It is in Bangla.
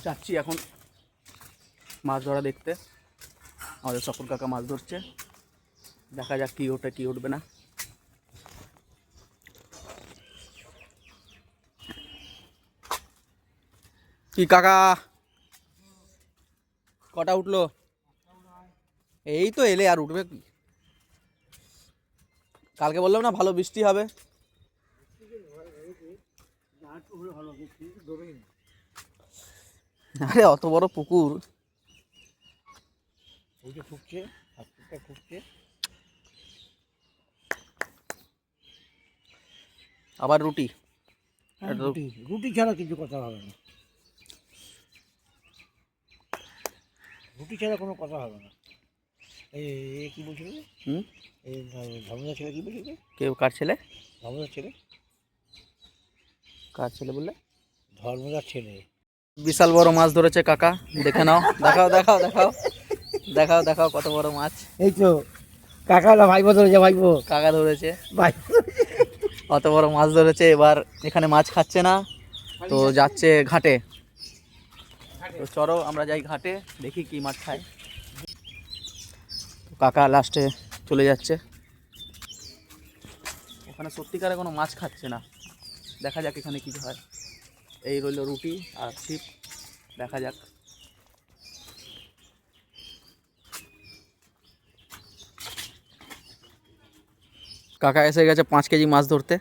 যাচ্ছি এখন মাছ ধরা দেখতে। আমাদের সফর কাকা মাছ ধরছে, দেখা যাক কি ওঠে কি উঠবে না। কি কাকা কটা উঠলো? এই তো এলে, আর উঠবে কি? কালকে বললাম না ভালো বৃষ্টি হবে। আরে অত বড় পুকুর, আবার রুটি। রুটি ছাড়া কিছু কথা হবে না, রুটি ছাড়া কোনো কথা হবে না। এই কি বলছিল? এই ধর্মদার ছেলে কি বলছিল? কেউ কার ছেলে? ধর্মদার ছেলে। কার ছেলে বললে? ধর্মদার ছেলে। বিশাল বড় মাছ ধরেছে কাকা, দেখে নাও। দেখাও দেখাও দেখাও দেখাও দেখাও কত বড় মাছ। এই তো কাকা না ভাইপো ধরেছে, ভাইপো কাকা ধরেছে, ভাই অত বড় মাছ ধরেছে। এবার এখানে মাছ খাচ্ছে না, তো যাচ্ছে ঘাটে। তো চলো আমরা যাই ঘাটে, দেখি কি মাছ খায়। কাকা লাস্টে চলে যাচ্ছে, ওখানে সত্যিকারে কোনো মাছ খাচ্ছে না। দেখা যাক এখানে কি হয়। এই রইল রুটি আর ছিপ, দেখা যাক। কাকা এসে গেছে 5 কেজি মাছ ধরতে।